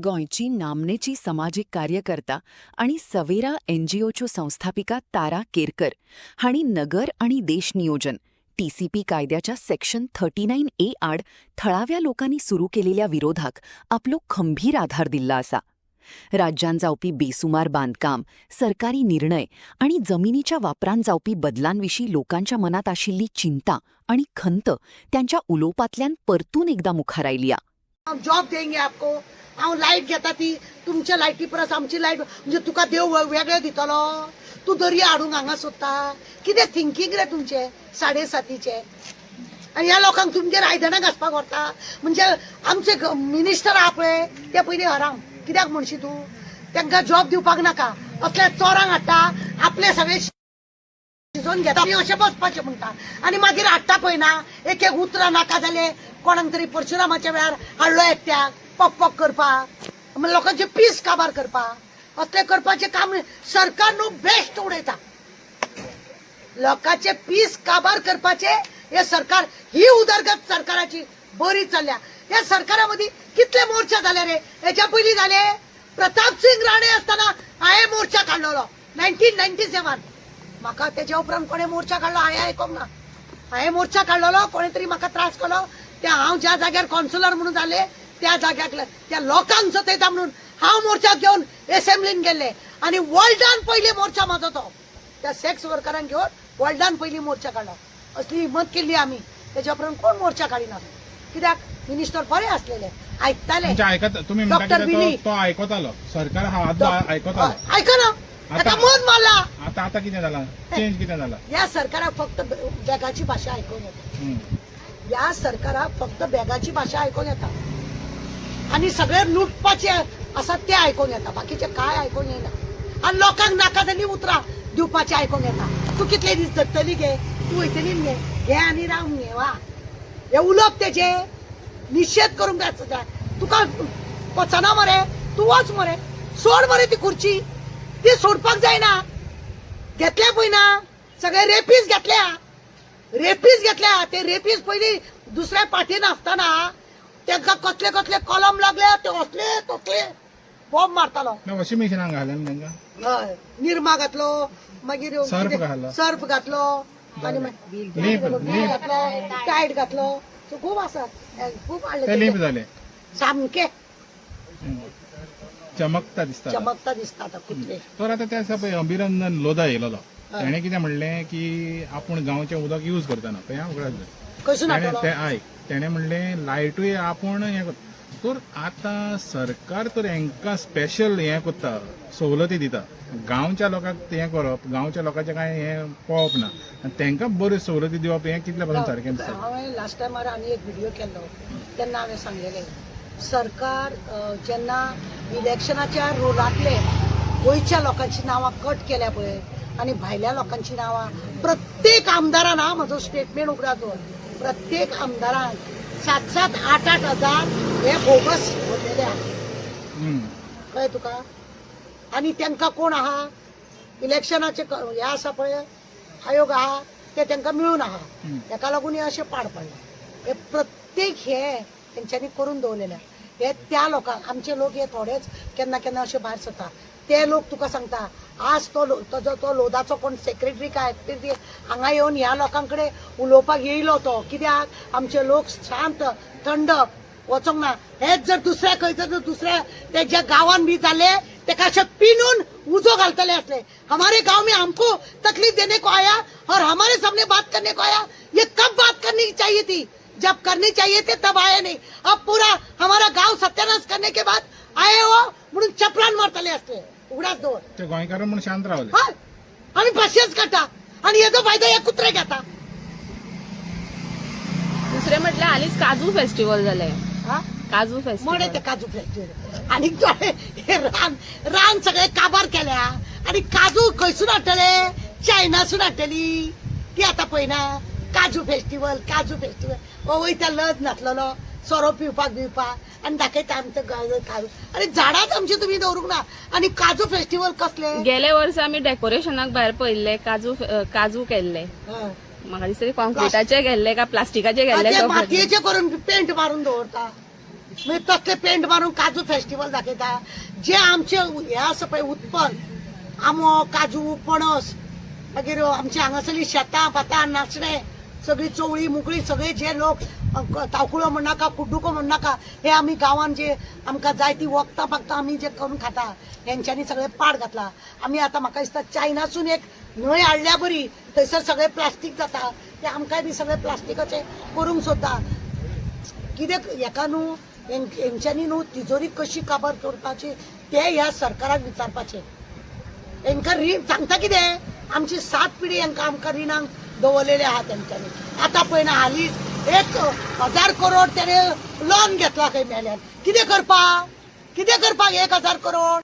गोंयची नामनेची सामाजीक कार्यकर्ता आणि सवेरा एनजीओच्यो संस्थापिका तारा केरकर हांणी नगर आणि देश नियोजन टीसीपी कायद्याच्या सेक्शन 39A आड थळाव्या लोकांनी सुरू केलेल्या विरोधाक आपलो खंभीर आधार दिल्ला आसा. राज्यान जावपी बेसुमार बांदकाम, सरकारी निर्णय आणि जमिनीच्या वापरान जावपी बदलांविशीं लोकांच्या मनात आशिल्ली चिंता आणि खंत त्यांच्या उलोवपांतल्यान परतून एकदां मुखार आयली. हम जॉब देंगे आपको. हांव लायट घेता ती तुमच्या लायटी परस आमची लायट म्हणजे तुका देव वेगळो दितलो. तू दर्या हाडूंक हांगा सोदता. कितें थिंकींग रे तुमचे 7:30चे. आनी ह्या लोकांक तुमचेर आयदनां घासपाक व्हरता. म्हणजे आमचे मिनिस्टर आहा पळय ते पयलीं हराम. कित्याक म्हणशी तूं तांकां जॉब दिवपाक नाका. असल्या चोरांक हाडटा, आपले सगळे शिजोवन घेता अशें बसपाचें म्हणटा. आनी मागीर हाडटा पळय ना एक एक उतरां नाका जाले कोणाक तरी परशुरामाच्या वेळार हाडलो एकट्याक पॉक पॉक करपाक, लोकांचे पीस काबार करपाक. असले करपाचें काम सरकार न्हू बेस्ट उडयता. लोकांचे पीस काबार करपाचे हे सरकार, ही उदरगत सरकाराची बरी चल्ल्या. या सरकारा मदीं कितले मोर्चा झाले रे. हेच्या पयलीं झाले प्रताप सिंग राणे असताना हांवें मोर्चा काडलेलो 1997. म्हाका तेच्या उपरांत कोणें मोर्चा काडलो हांवें आयकोंक ना. हांवें मोर्चा काडलेलो, कोणें तरी म्हाका त्रास केलो. ते हांव ज्या जाग्यार कॉन्सुलर म्हणून जाले त्या जाग्याक त्या लोकांक जतयता म्हणून हांव मोर्चा घेवन एसेंब्लीन गेल्ले. आनी वर्ल्डान पयली मोर्चा म्हाजो तो त्या सेक्स वर्करांक घेवन वर्ल्डान पयली मोर्चा काडलो. असली हिम्मत केल्ली आमी. तेच्या उपरांत कोण मोर्चा काडिना. कित्याक मिनिस्टर बरे असलेले, आयकताले. डॉक्टर बिनी तो आयकतालो, सरकार आयकतालो. आयकना आता मत मारला. आता आता कितें जालां, चेंज कितें जालां. या सरकाराक फक्त बॅगाची भाशा आयकूंक येता. या सरकाराक फक्त बॅगाची भाशा आयकूंक येता आनी सगळे लुटपाचे आसा ते आयकूंक येता. बाकीचे काय आयकूंक येना. आनी लोकांक नाका जाल्ली उतरां दिवपाचे आयकूंक येता. तूं कितले दीस जगतली गे, तूं वयतली गे, घे आनी राव गे. वा हे उलोवप तेजे निषेध करूंक जाय. तुका पचना मरे, तूं वच मरे, सोड मरे ती खुर्ची. ती सोडपाक जायना. घेतल्या पळय ना सगळे रेपीस घेतल्या. ते रेपीस पयलीं दुसऱ्या पार्टीन आसतना तांकां कसले कसले कलम लागले ते असले तसले बॉम्ब मारतालो. वॉशिंग मशिनाक घालन तांकां. हय, निरमा घातलो, मागीर सर्फ घातलो आनी घातलो, टायट घातलो. खूब आसा, खूब लिंप जाले सामके चमकता दिसता. आता कुठले. तर आता त्या पळय अभिनंदन लोधा येयलो. ताणें कितें म्हणलें की आपूण गांवचें उदक यूज करतना पळय कशें ताणें म्हणलें लायटूय आपूण हें करता. तर आतां सरकार तर हांकां स्पेशल हें करता, सवलती दिता. गांवच्या लोकांक हें करप, गांवच्या लोकांचें कांय हें पळोवप ना. आनी तांकां बऱ्यो सवलती दिवप हें कितल्या पासून सारकें दिसता. हांवें लास्ट टायमार आनी एक व्हिडिओ केल्लो तेन्ना हांवें सांगलेलें सरकार जेन्ना इलेक्शनाच्या रोलांतले गोंयच्या लोकांची नांवां कट केल्या पळय आनी भायल्या लोकांची नांवां प्रत्येक आमदारान, म्हजो स्टेटमेंट उगडात दवर, प्रत्येक आमदारान 7-7, 8-8 हजार हे बोगस भरलेले आहा. कळ्ळें तुका. आनी तांकां कोण आहा इलेक्शनाचे हे आसा पळय आयोग आहा ते तांकां मेळून आहा. ताका लागून हे अशें पाड पडले. हे प्रत्येक हे तेंच्यांनी करून दवरलेले. हे त्या लोकांक, आमचे लोक हे थोडेच केन्ना केन्ना अशे भायर सरता. ते लोक तुका सांगता आज तो लोधाचो कोण सेक्रेटरी काय हांगा येवन ह्या लोकांकडे उलोवपाक येयलो तो. कित्याक आमचे लोक शांत थंड वचोंक ना. हेच जर दुसऱ्या खंयच्या जर दुसऱ्या तेज्या गांवान बी जाले तेका अशें पिनून उजो घालतले असले. हमारे गांव में हमको तकलीफ देने को आया और हमारे सामने बात करने को आया. ये कब बात करनी चाहिए थी, जब करनी चाहिए थे तब आए नहीं. अब पूरा हमारा गांव सत्यानाश करने के बाद आए हो म्हणून चपलान मारतले असले. उगडाच दवर. ते गोंयकार म्हणून शांत रावले. आनी भाशेच काडटा आनी हेजो फायदो हे कुत्रे घेता. दुसरे म्हटल्यार हालींच काजू फेस्टिवल जाले. काजू मोडे फेस्टिवल ते काजू फेस्टिवल आनी हे रान सगळे काबार केल्या. आनी काजू खंयसून हाडटले, चायनासून हाडटली. ती आतां पळयना काजू फेस्टिवल. वयता लज नासलेलो सोरो पिवपाक आनी दाखयता आमचं काजू. आनी झाडांच आमची तुमी दवरूंक ना. आनी काजू फेस्टिवल कसले. गेले वर्सा आमी डेकोरेशनाक भायर पळयल्ले काजू केल्ले. म्हाका दिसता कॉन्क्रिटाचे गेल्ले का प्लास्टिकाचे गेल्ले. मातयेचे करून पेंट मारून दवरता. म्हणजे तसले पेंट मारून काजू फेस्टिवल दाखयता. जे आमचे हे आसा पळय उत्पन्न आंबो काजू पणस मागीर आमची हांगासरली शेतां पातां नाचणे सगळी चवळी मुगळी सगळे जे लोक तावकुळो म्हण नाका कुड्डुको म्हण नाका हे आमी गांवांत जे आमकां जाय ती वखदां पाखदां आमी जे करून खाता हेंच्यांनी सगळे पाड घातला. आमी आतां म्हाका दिसता चायनासून एक न्हंय हाडल्या बरी थंयसर सगळे प्लास्टीक जाता ते आमकांय बी सगळे प्लास्टिकाचे करूंक सोदता. कितें हेका न्हू हेंच्यांनी न्हू तिजोरी कशी काबार करपाची ते ह्या सरकाराक विचारपाचें. हेंकां रीण सांगता कितें आमची 7 पिढी हेंकां आमकां रिणांक दवरलेले आहात तेंच्यांनी. आतां पळय ना हालींच 1,000 करोड तेणे लॉन घेतला खंय मेल्यान. कितें करपाक 1,000 करोड